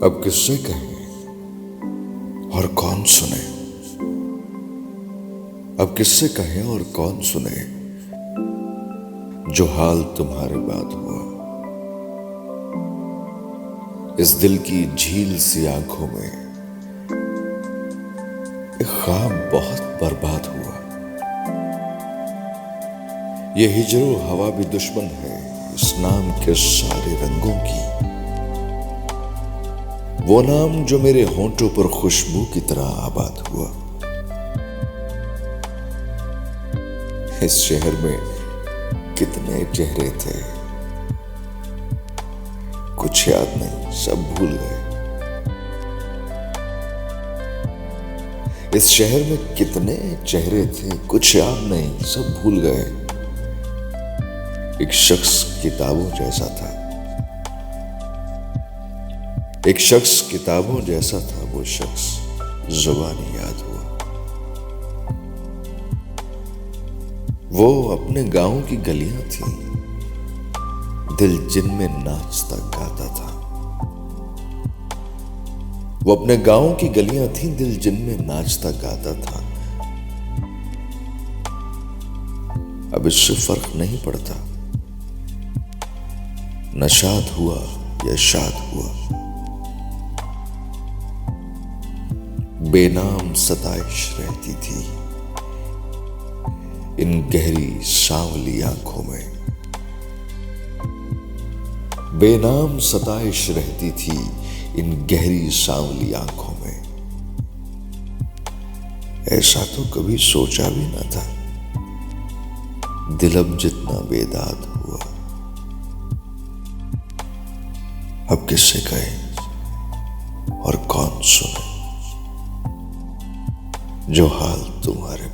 अब किससे कहें और कौन सुने। अब किससे कहें और कौन सुने जो हाल तुम्हारे बाद हुआ। इस दिल की झील सी आंखों में एक ख्वाब बहुत बर्बाद हुआ। ये हिजरो हवा भी दुश्मन है इस नाम के सारे रंगों की। वो नाम जो मेरे होंठों पर खुशबू की तरह आबाद हुआ। इस शहर में कितने चेहरे थे, कुछ याद नहीं, सब भूल गए। इस शहर में कितने चेहरे थे, कुछ याद नहीं, सब भूल गए। एक शख्स किताबों जैसा था, एक शख्स किताबों जैसा था, वो शख्स जुबानी याद हुआ। वो अपने गांव की गलियां थी, दिल जिनमें नाचता गाता था। वो अपने गांव की गलियां थी, दिल जिनमें नाचता गाता था। अब इससे फर्क नहीं पड़ता नशाद हुआ या शाद हुआ। बेनाम सताइश रहती थी इन गहरी सांवली आंखों में। बेनाम सताइश रहती थी इन गहरी सांवली आंखों में। ऐसा तो कभी सोचा भी ना था, दिल अब जितना बेदाद हुआ। अब किससे कहे और कौन सुने जो हाल तुम्हारे